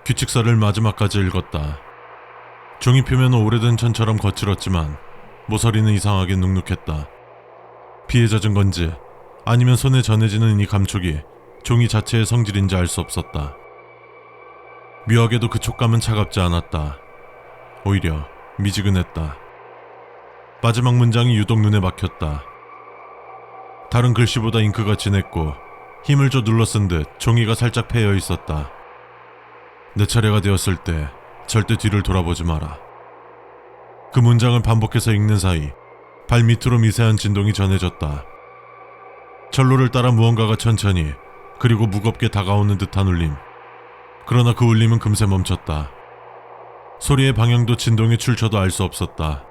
규칙서를 마지막까지 읽었다. 종이 표면은 오래된 천처럼 거칠었지만 모서리는 이상하게 눅눅했다. 비에 젖은 건지 아니면 손에 전해지는 이 감촉이 종이 자체의 성질인지 알 수 없었다. 묘하게도 그 촉감은 차갑지 않았다. 오히려 미지근했다. 마지막 문장이 유독 눈에 막혔다. 다른 글씨보다 잉크가 진했고 힘을 줘 눌러쓴 듯 종이가 살짝 패여 있었다. 내 차례가 되었을 때 절대 뒤를 돌아보지 마라. 그 문장을 반복해서 읽는 사이 발 밑으로 미세한 진동이 전해졌다. 철로를 따라 무언가가 천천히 그리고 무겁게 다가오는 듯한 울림. 그러나 그 울림은 금세 멈췄다. 소리의 방향도 진동의 출처도 알 수 없었다.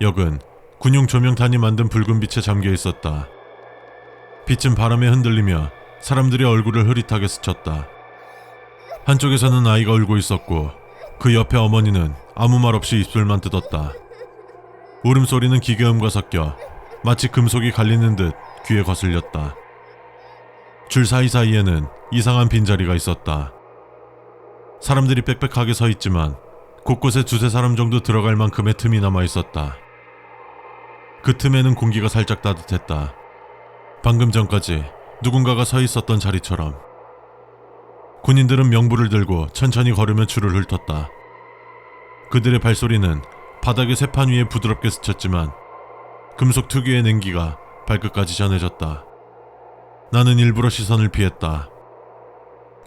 역은 군용 조명탄이 만든 붉은 빛에 잠겨 있었다. 빛은 바람에 흔들리며 사람들의 얼굴을 흐릿하게 스쳤다. 한쪽에서는 아이가 울고 있었고 그 옆에 어머니는 아무 말 없이 입술만 뜯었다. 울음소리는 기계음과 섞여 마치 금속이 갈리는 듯 귀에 거슬렸다. 줄 사이사이에는 이상한 빈자리가 있었다. 사람들이 빽빽하게 서 있지만 곳곳에 두세 사람 정도 들어갈 만큼의 틈이 남아 있었다. 그 틈에는 공기가 살짝 따뜻했다. 방금 전까지 누군가가 서 있었던 자리처럼. 군인들은 명부를 들고 천천히 걸으며 줄을 훑었다. 그들의 발소리는 바닥의 쇠판 위에 부드럽게 스쳤지만 금속 특유의 냉기가 발끝까지 전해졌다. 나는 일부러 시선을 피했다.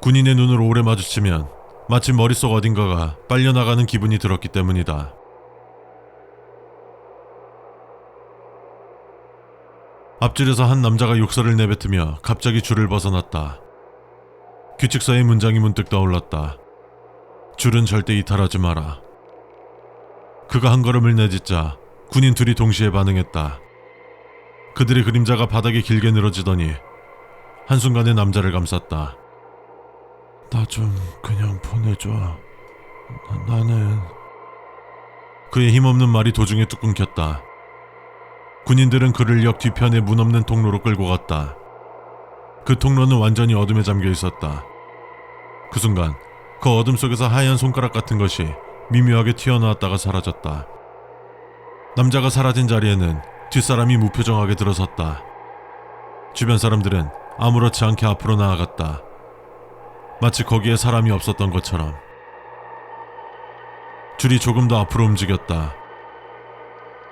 군인의 눈을 오래 마주치면 마치 머릿속 어딘가가 빨려나가는 기분이 들었기 때문이다. 앞줄에서 한 남자가 욕설을 내뱉으며 갑자기 줄을 벗어났다. 규칙서의 문장이 문득 떠올랐다. 줄은 절대 이탈하지 마라. 그가 한 걸음을 내딛자 군인 둘이 동시에 반응했다. 그들의 그림자가 바닥에 길게 늘어지더니 한순간에 남자를 감쌌다. 나 좀 그냥 보내줘. 나는... 그의 힘없는 말이 도중에 뚝 끊겼다. 군인들은 그를 역 뒤편의 문 없는 통로로 끌고 갔다. 그 통로는 완전히 어둠에 잠겨 있었다. 그 순간 그 어둠 속에서 하얀 손가락 같은 것이 미묘하게 튀어나왔다가 사라졌다. 남자가 사라진 자리에는 뒷사람이 무표정하게 들어섰다. 주변 사람들은 아무렇지 않게 앞으로 나아갔다. 마치 거기에 사람이 없었던 것처럼. 줄이 조금 더 앞으로 움직였다.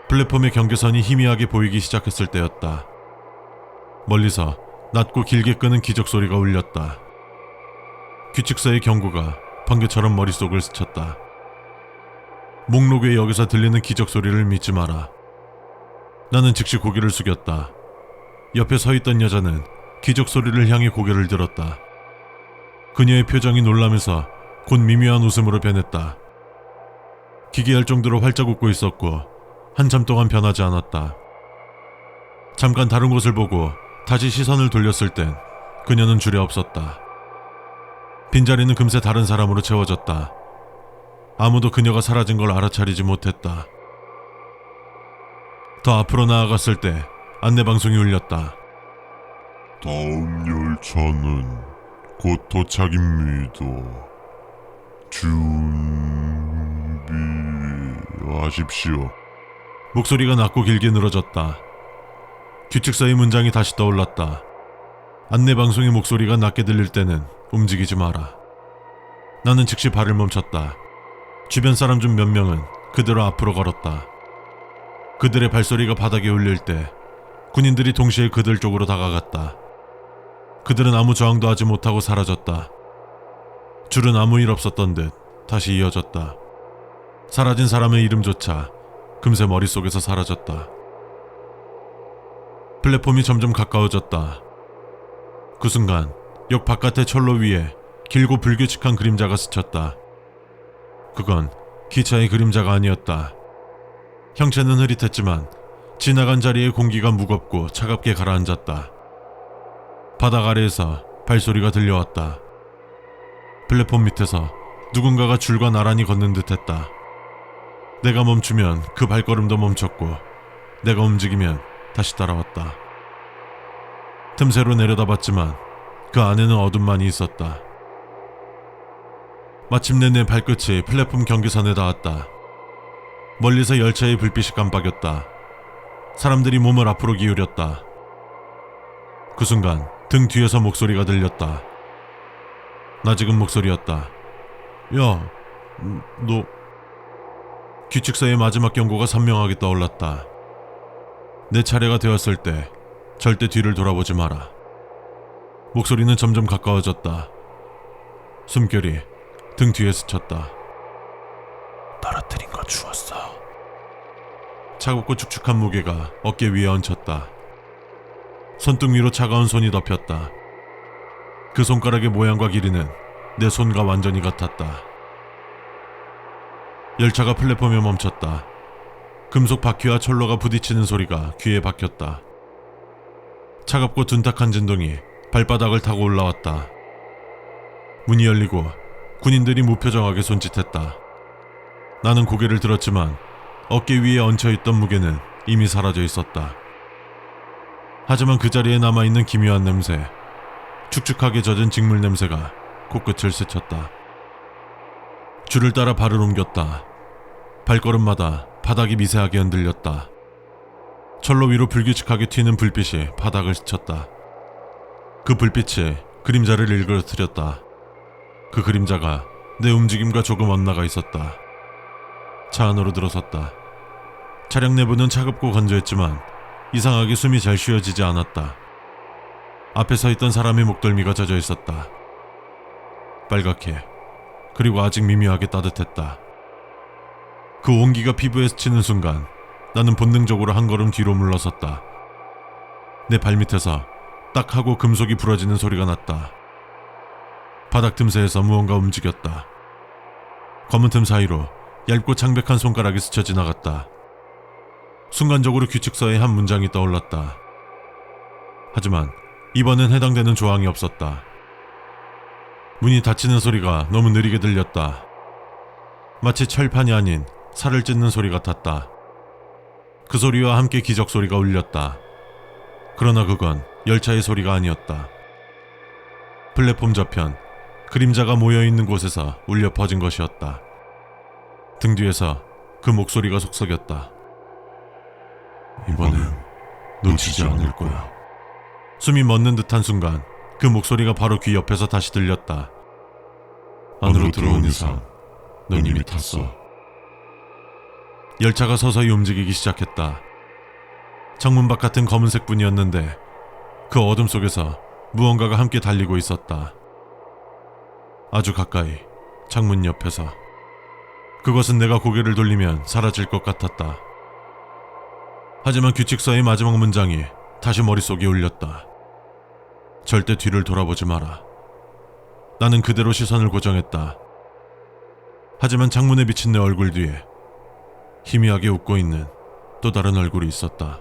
플랫폼의 경계선이 희미하게 보이기 시작했을 때였다. 멀리서 낮고 길게 끄는 기적 소리가 울렸다. 규칙서의 경고가 번개처럼 머릿속을 스쳤다. 목록 외 역에서 들리는 기적 소리를 믿지 마라. 나는 즉시 고개를 숙였다. 옆에 서 있던 여자는 기적 소리를 향해 고개를 들었다. 그녀의 표정이 놀라면서 곧 미묘한 웃음으로 변했다. 기괴할 정도로 활짝 웃고 있었고 한참 동안 변하지 않았다. 잠깐 다른 곳을 보고 다시 시선을 돌렸을 땐 그녀는 줄에 없었다. 빈자리는 금세 다른 사람으로 채워졌다. 아무도 그녀가 사라진 걸 알아차리지 못했다. 더 앞으로 나아갔을 때 안내방송이 울렸다. 다음 열차는 곧 도착입니다. 준비하십시오. 목소리가 낮고 길게 늘어졌다. 규칙서의 문장이 다시 떠올랐다. 안내방송의 목소리가 낮게 들릴 때는 움직이지 마라. 나는 즉시 발을 멈췄다. 주변 사람 중 몇 명은 그대로 앞으로 걸었다. 그들의 발소리가 바닥에 울릴 때 군인들이 동시에 그들 쪽으로 다가갔다. 그들은 아무 저항도 하지 못하고 사라졌다. 줄은 아무 일 없었던 듯 다시 이어졌다. 사라진 사람의 이름조차 금세 머릿속에서 사라졌다. 플랫폼이 점점 가까워졌다. 그 순간 역 바깥의 철로 위에 길고 불규칙한 그림자가 스쳤다. 그건 기차의 그림자가 아니었다. 형체는 흐릿했지만 지나간 자리의 공기가 무겁고 차갑게 가라앉았다. 바닥 아래에서 발소리가 들려왔다. 플랫폼 밑에서 누군가가 줄과 나란히 걷는 듯했다. 내가 멈추면 그 발걸음도 멈췄고 내가 움직이면 다시 따라왔다. 틈새로 내려다봤지만 그 안에는 어둠만이 있었다. 마침내 내 발끝이 플랫폼 경계선에 닿았다. 멀리서 열차의 불빛이 깜빡였다. 사람들이 몸을 앞으로 기울였다. 그 순간 등 뒤에서 목소리가 들렸다. 낯익은 목소리였다. 야, 너... 규칙서의 마지막 경고가 선명하게 떠올랐다. 내 차례가 되었을 때 절대 뒤를 돌아보지 마라. 목소리는 점점 가까워졌다. 숨결이 등 뒤에 스쳤다. 떨어뜨린 건 주웠어. 차갑고 축축한 무게가 어깨 위에 얹혔다. 손등 위로 차가운 손이 덮였다. 그 손가락의 모양과 길이는 내 손과 완전히 같았다. 열차가 플랫폼에 멈췄다. 금속 바퀴와 철로가 부딪히는 소리가 귀에 박혔다. 차갑고 둔탁한 진동이 발바닥을 타고 올라왔다. 문이 열리고 군인들이 무표정하게 손짓했다. 나는 고개를 들었지만 어깨 위에 얹혀있던 무게는 이미 사라져 있었다. 하지만 그 자리에 남아있는 기묘한 냄새, 축축하게 젖은 직물 냄새가 코끝을 스쳤다. 줄을 따라 발을 옮겼다. 발걸음마다 바닥이 미세하게 흔들렸다. 철로 위로 불규칙하게 튀는 불빛이 바닥을 스쳤다. 그 불빛이 그림자를 일그러뜨렸다. 그 그림자가 내 움직임과 조금 엇나가 있었다. 차 안으로 들어섰다. 차량 내부는 차갑고 건조했지만 이상하게 숨이 잘 쉬어지지 않았다. 앞에 서 있던 사람의 목덜미가 젖어 있었다. 빨갛게, 그리고 아직 미묘하게 따뜻했다. 그 온기가 피부에 스치는 순간 나는 본능적으로 한 걸음 뒤로 물러섰다. 내 발밑에서 딱 하고 금속이 부러지는 소리가 났다. 바닥 틈새에서 무언가 움직였다. 검은 틈 사이로 얇고 창백한 손가락이 스쳐 지나갔다. 순간적으로 규칙서의 한 문장이 떠올랐다. 하지만 이번엔 해당되는 조항이 없었다. 문이 닫히는 소리가 너무 느리게 들렸다. 마치 철판이 아닌 살을 찢는 소리 같았다. 그 소리와 함께 기적 소리가 울렸다. 그러나 그건 열차의 소리가 아니었다. 플랫폼 저편, 그림자가 모여있는 곳에서 울려 퍼진 것이었다. 등 뒤에서 그 목소리가 속삭였다. 이번엔 놓치지 않을 거야. 숨이 멎는 듯한 순간 그 목소리가 바로 귀 옆에서 다시 들렸다. 안으로 들어온 이상 넌 이미 탔어. 열차가 서서히 움직이기 시작했다. 창문 바깥은 검은색 뿐이었는데 그 어둠 속에서 무언가가 함께 달리고 있었다. 아주 가까이, 창문 옆에서. 그것은 내가 고개를 돌리면 사라질 것 같았다. 하지만 규칙서의 마지막 문장이 다시 머릿속에 울렸다. 절대 뒤를 돌아보지 마라. 나는 그대로 시선을 고정했다. 하지만 창문에 비친 내 얼굴 뒤에 희미하게 웃고 있는 또 다른 얼굴이 있었다.